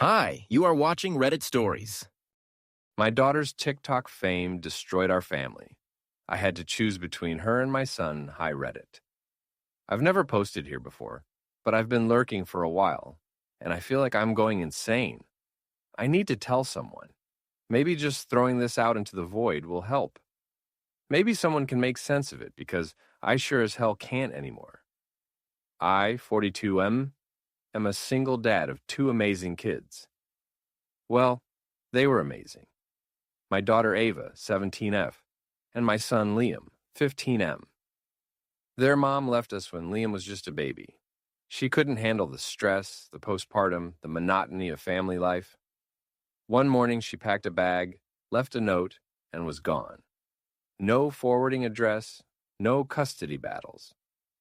Hi, you are watching Reddit Stories. My daughter's TikTok fame destroyed our family. I had to choose between her and my son, Hi Reddit. I've never posted here before, but I've been lurking for a while, and I feel like I'm going insane. I need to tell someone. Maybe just throwing this out into the void will help. Maybe someone can make sense of it, because I sure as hell can't anymore. I, 42M, am a single dad of two amazing kids. Well, they were amazing. My daughter Ava, 17F, and my son Liam, 15M. Their mom left us when Liam was just a baby. She couldn't handle the stress, the postpartum, the monotony of family life. One morning she packed a bag, left a note, and was gone. No forwarding address, no custody battles.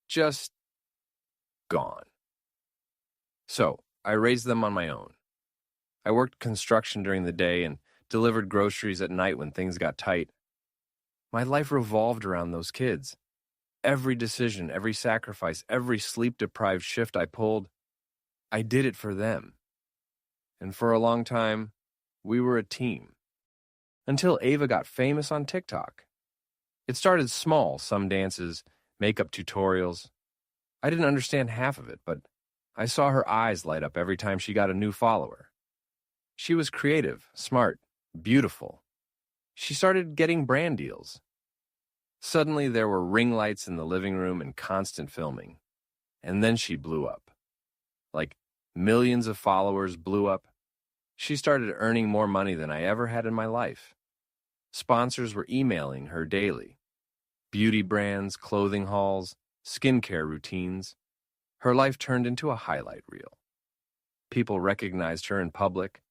Just gone. So, I raised them on my own. I worked construction during the day and delivered groceries at night when things got tight. My life revolved around those kids. Every decision, every sacrifice, every sleep-deprived shift I pulled, I did it for them. And for a long time, we were a team. Until Ava got famous on TikTok. It started small, some dances, makeup tutorials. I didn't understand half of it, but I saw her eyes light up every time she got a new follower. She was creative, smart, beautiful. She started getting brand deals. Suddenly, there were ring lights in the living room and constant filming. And then she blew up. Like millions of followers blew up. She started earning more money than I ever had in my life. Sponsors were emailing her daily. Beauty brands, clothing hauls, skincare routines. Her life turned into a highlight reel. People recognized her in public.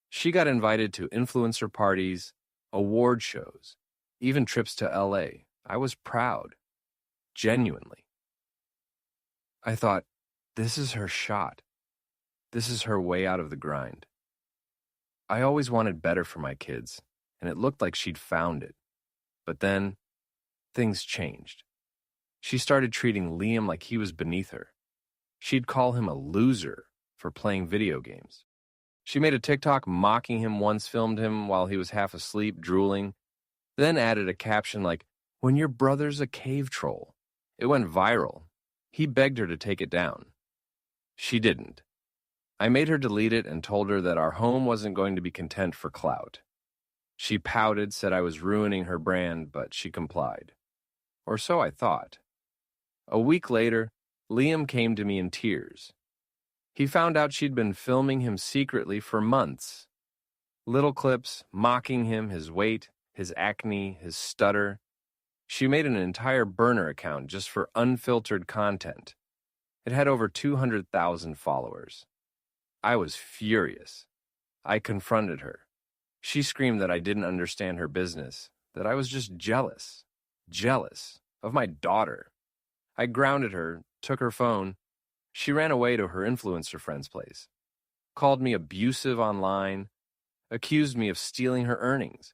She got invited to influencer parties, award shows, even trips to LA. I was proud. Genuinely. I thought, this is her shot. This is her way out of the grind. I always wanted better for my kids, and it looked like she'd found it. But then, things changed. She started treating Liam like he was beneath her. She'd call him a loser for playing video games. She made a TikTok mocking him, once filmed him while he was half asleep, drooling, then added a caption like, "When your brother's a cave troll." It went viral. He begged her to take it down. She didn't. I made her delete it and told her that our home wasn't going to be content for clout. She pouted, said I was ruining her brand, but she complied. Or so I thought. A week later, Liam came to me in tears. He found out she'd been filming him secretly for months. Little clips mocking him, his weight, his acne, his stutter. She made an entire burner account just for unfiltered content. It had over 200,000 followers. I was furious. I confronted her. She screamed that I didn't understand her business, that I was just jealous of my daughter. I grounded her, took her phone. She ran away to her influencer friend's place, called me abusive online, accused me of stealing her earnings.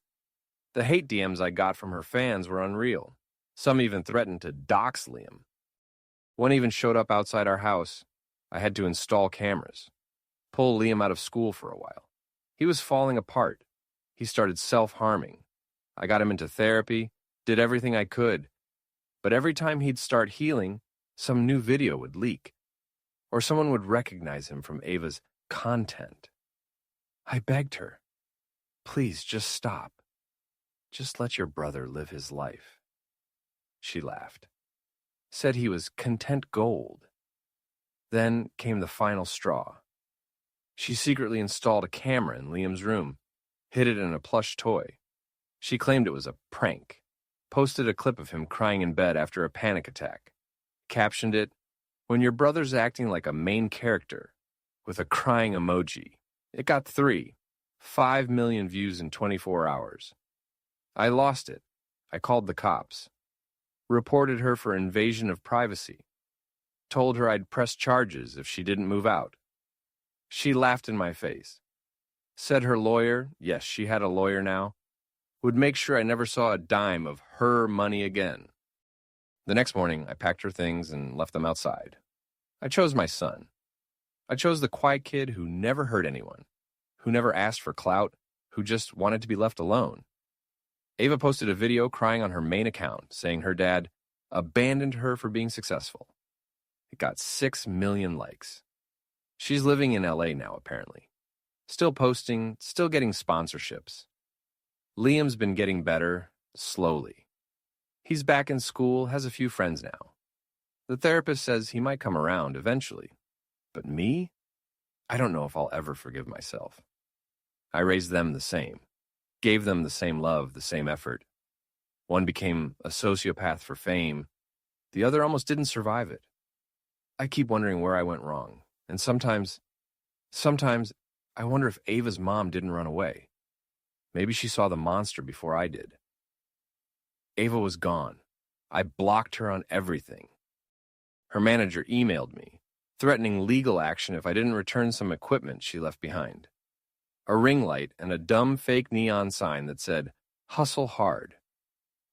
The hate DMs I got from her fans were unreal. Some even threatened to dox Liam. One even showed up outside our house. I had to install cameras, pull Liam out of school for a while. He was falling apart. He started self-harming. I got him into therapy, did everything I could. But every time he'd start healing, some new video would leak, or someone would recognize him from Ava's content. I begged her, please just stop. Just let your brother live his life. She laughed, said he was content gold. Then came the final straw. She secretly installed a camera in Liam's room, hid it in a plush toy. She claimed it was a prank, posted a clip of him crying in bed after a panic attack, captioned it, "When your brother's acting like a main character," with a crying emoji. It got 5 million views in 24 hours. I lost it. I called the cops. Reported her for invasion of privacy. Told her I'd press charges if she didn't move out. She laughed in my face. Said her lawyer, yes, she had a lawyer now, would make sure I never saw a dime of her money again. The next morning, I packed her things and left them outside. I chose my son. I chose the quiet kid who never hurt anyone, who never asked for clout, who just wanted to be left alone. Ava posted a video crying on her main account, saying her dad abandoned her for being successful. It got 6 million likes. She's living in LA now, apparently. Still posting, still getting sponsorships. Liam's been getting better, slowly. He's back in school, has a few friends now. The therapist says he might come around eventually. But me? I don't know if I'll ever forgive myself. I raised them the same. Gave them the same love, the same effort. One became a sociopath for fame. The other almost didn't survive it. I keep wondering where I went wrong. And sometimes I wonder if Ava's mom didn't run away. Maybe she saw the monster before I did. Ava was gone. I blocked her on everything. Her manager emailed me, threatening legal action if I didn't return some equipment she left behind. A ring light and a dumb fake neon sign that said, "Hustle hard."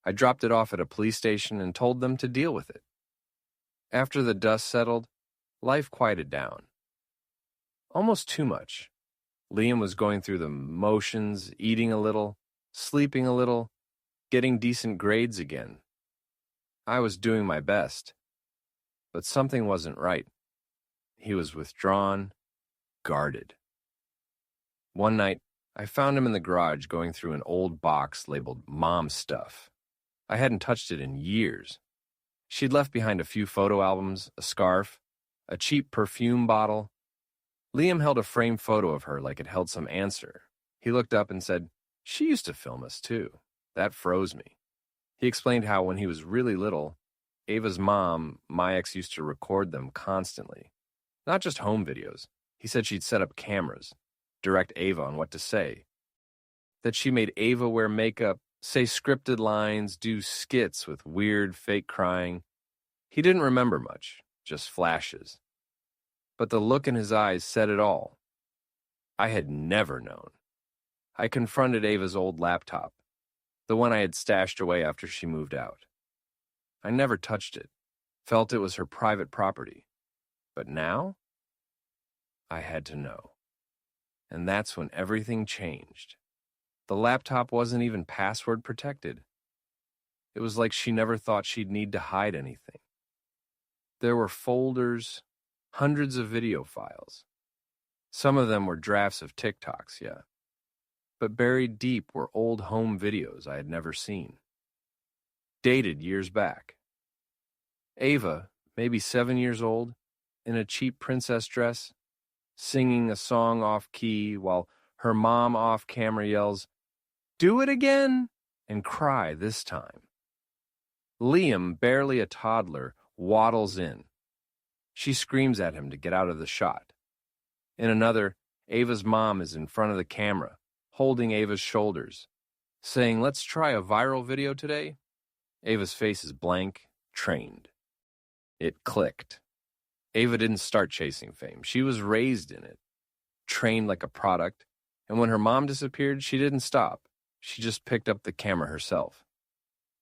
I dropped it off at a police station and told them to deal with it. After the dust settled, life quieted down. Almost too much. Liam was going through the motions, eating a little, sleeping a little, getting decent grades again. I was doing my best, but something wasn't right. He was withdrawn, guarded. One night, I found him in the garage going through an old box labeled Mom Stuff. I hadn't touched it in years. She'd left behind a few photo albums, a scarf, a cheap perfume bottle. Liam held a framed photo of her like it held some answer. He looked up and said, "She used to film us too." That froze me. He explained how when he was really little, Ava's mom, my ex, used to record them constantly. Not just home videos. He said she'd set up cameras, direct Ava on what to say. That she made Ava wear makeup, say scripted lines, do skits with weird fake crying. He didn't remember much, just flashes. But the look in his eyes said it all. I had never known. I confronted Ava's old laptop, the one I had stashed away after she moved out. I never touched it, felt it was her private property. But now, I had to know. And that's when everything changed. The laptop wasn't even password protected. It was like she never thought she'd need to hide anything. There were folders, hundreds of video files. Some of them were drafts of TikToks, yeah. But buried deep were old home videos I had never seen. Dated years back. Ava, maybe 7 years old, in a cheap princess dress, singing a song off-key while her mom off-camera yells, "Do it again!" and cry this time. Liam, barely a toddler, waddles in. She screams at him to get out of the shot. In another, Ava's mom is in front of the camera, holding Ava's shoulders, saying, "Let's try a viral video today." Ava's face is blank, trained. It clicked. Ava didn't start chasing fame. She was raised in it, trained like a product, and when her mom disappeared, she didn't stop. She just picked up the camera herself.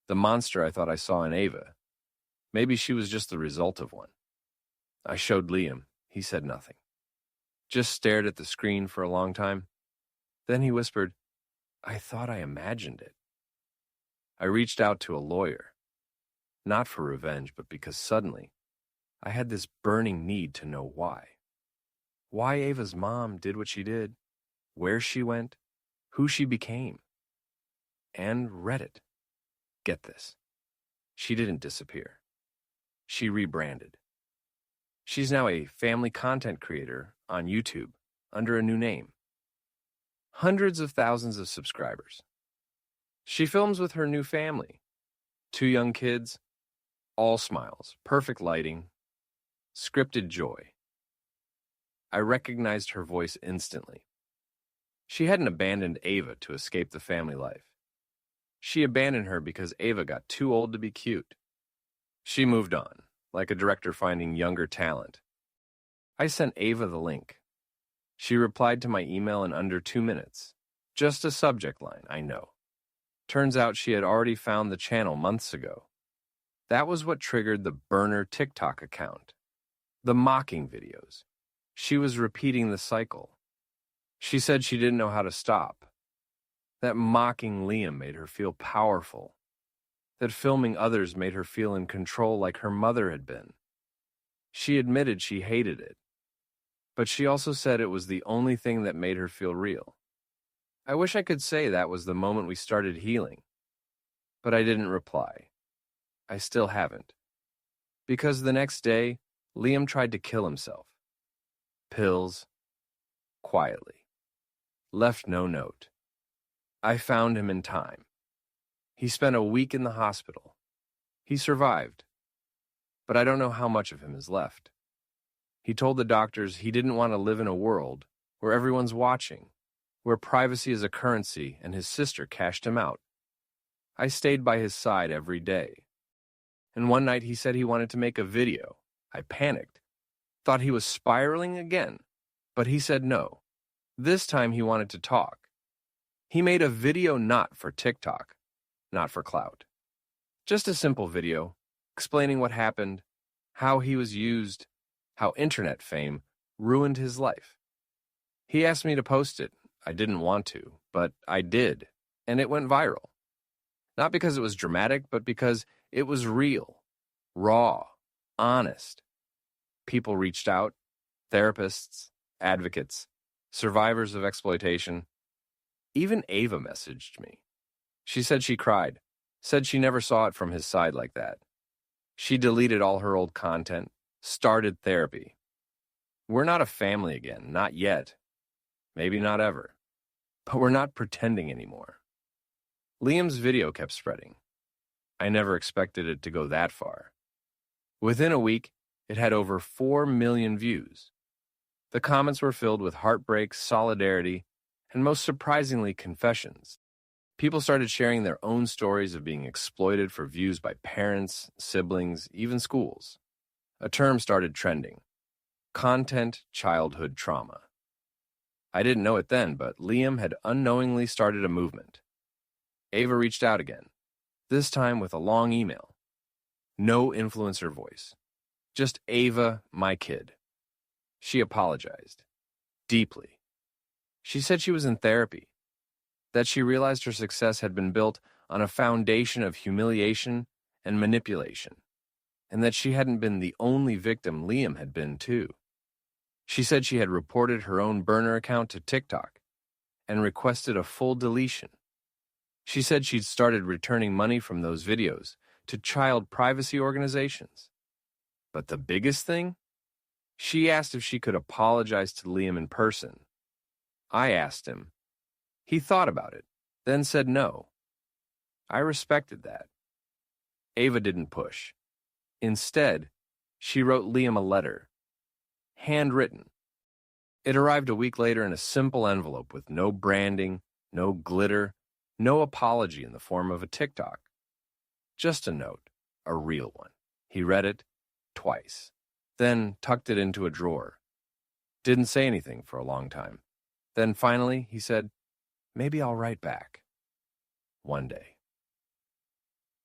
The monster I thought I saw in Ava. Maybe she was just the result of one. I showed Liam. He said nothing. Just stared at the screen for a long time. Then he whispered, "I thought I imagined it." I reached out to a lawyer. Not for revenge, but because suddenly, I had this burning need to know why. Why Ava's mom did what she did, where she went, who she became. And Reddit. Get this. She didn't disappear. She rebranded. She's now a family content creator on YouTube under a new name. Hundreds of thousands of subscribers. She films with her new family. 2 young kids, all smiles, perfect lighting, scripted joy. I recognized her voice instantly. She hadn't abandoned Ava to escape the family life. She abandoned her because Ava got too old to be cute. She moved on, like a director finding younger talent. I sent Ava the link. She replied to my email in under 2 minutes. Just a subject line, I know. Turns out she had already found the channel months ago. That was what triggered the burner TikTok account. The mocking videos. She was repeating the cycle. She said she didn't know how to stop. That mocking Liam made her feel powerful. That filming others made her feel in control like her mother had been. She admitted she hated it, but she also said it was the only thing that made her feel real. I wish I could say that was the moment we started healing, but I didn't reply. I still haven't. Because the next day, Liam tried to kill himself. Pills, quietly. Left no note. I found him in time. He spent a week in the hospital. He survived, but I don't know how much of him is left. He told the doctors he didn't want to live in a world where everyone's watching, where privacy is a currency, and his sister cashed him out. I stayed by his side every day. And one night he said he wanted to make a video. I panicked, thought he was spiraling again, but he said no. This time he wanted to talk. He made a video not for TikTok, not for clout. Just a simple video, explaining what happened, how he was used, how internet fame ruined his life. He asked me to post it. I didn't want to, but I did, and it went viral. Not because it was dramatic, but because it was real, raw, honest. People reached out, therapists, advocates, survivors of exploitation. Even Ava messaged me. She said she cried, said she never saw it from his side like that. She deleted all her old content, started therapy. We're not a family again, not yet. Maybe not ever. But we're not pretending anymore. Liam's video kept spreading. I never expected it to go that far. Within a week, it had over 4 million views. The comments were filled with heartbreak, solidarity, and most surprisingly, confessions. People started sharing their own stories of being exploited for views by parents, siblings, even schools. A term started trending: content childhood trauma. I didn't know it then, but Liam had unknowingly started a movement. Ava reached out again, this time with a long email. No influencer voice. Just Ava, my kid. She apologized. Deeply. She said she was in therapy, that she realized her success had been built on a foundation of humiliation and manipulation, and that she hadn't been the only victim Liam had been too. She said she had reported her own burner account to TikTok and requested a full deletion. She said she'd started returning money from those videos to child privacy organizations. But the biggest thing? She asked if she could apologize to Liam in person. I asked him. He thought about it, then said no. I respected that. Ava didn't push. Instead, she wrote Liam a letter. Handwritten. It arrived a week later in a simple envelope with no branding, no glitter, no apology in the form of a TikTok. Just a note, a real one. He read it twice, then tucked it into a drawer. Didn't say anything for a long time. Then finally, he said, "Maybe I'll write back. One day."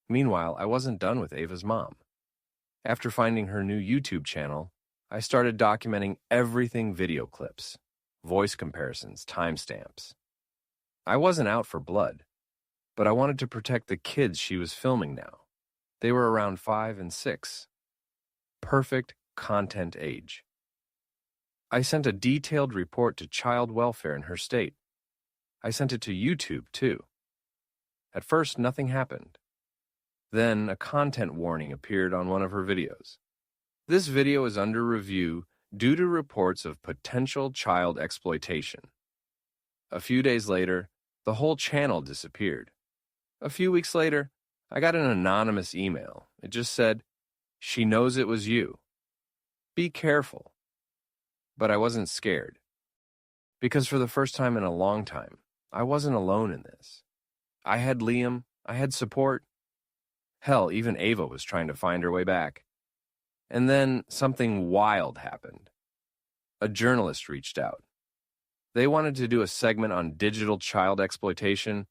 Meanwhile, I wasn't done with Ava's mom. After finding her new YouTube channel, I started documenting everything: video clips, voice comparisons, timestamps. I wasn't out for blood, but I wanted to protect the kids she was filming now. They were around 5 and 6. Perfect content age. I sent a detailed report to child welfare in her state. I sent it to YouTube, too. At first, nothing happened. Then, a content warning appeared on one of her videos. This video is under review due to reports of potential child exploitation. A few days later, the whole channel disappeared. A few weeks later, I got an anonymous email. It just said, "She knows it was you. Be careful." But I wasn't scared. Because for the first time in a long time, I wasn't alone in this. I had Liam, I had support. Hell, even Ava was trying to find her way back. And then something wild happened. A journalist reached out. They wanted to do a segment on digital child exploitation,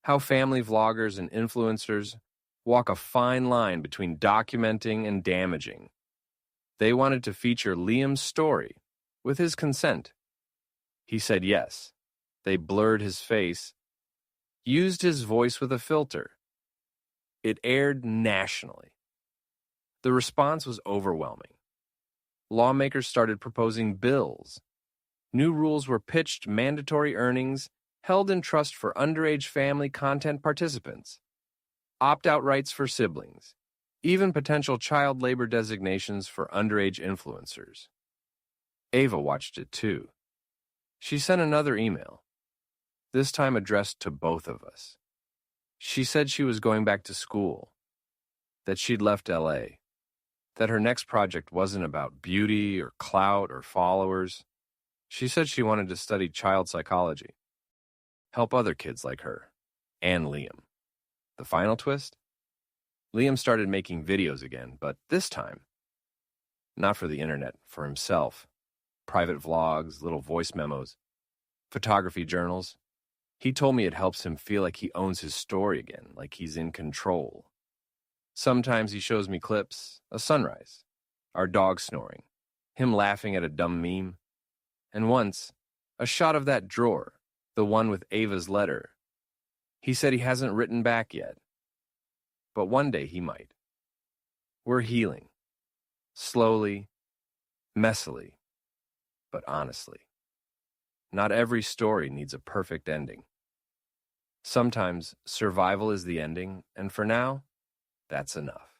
how family vloggers and influencers walk a fine line between documenting and damaging. They wanted to feature Liam's story, with his consent. He said yes. They blurred his face, used his voice with a filter. It aired nationally. The response was overwhelming. Lawmakers started proposing bills. New rules were pitched, mandatory earnings held in trust for underage family content participants, opt-out rights for siblings, even potential child labor designations for underage influencers. Ava watched it too. She sent another email, this time addressed to both of us. She said she was going back to school, that she'd left LA, that her next project wasn't about beauty or clout or followers. She said she wanted to study child psychology, help other kids like her, and Liam. The final twist? Liam started making videos again, but this time, not for the internet, for himself. Private vlogs, little voice memos, photography journals. He told me it helps him feel like he owns his story again, like he's in control. Sometimes he shows me clips, a sunrise, our dog snoring, him laughing at a dumb meme, and once, a shot of that drawer, the one with Ava's letter. He said he hasn't written back yet, but one day he might. We're healing, slowly, messily, but honestly. Not every story needs a perfect ending. Sometimes survival is the ending, and for now, that's enough.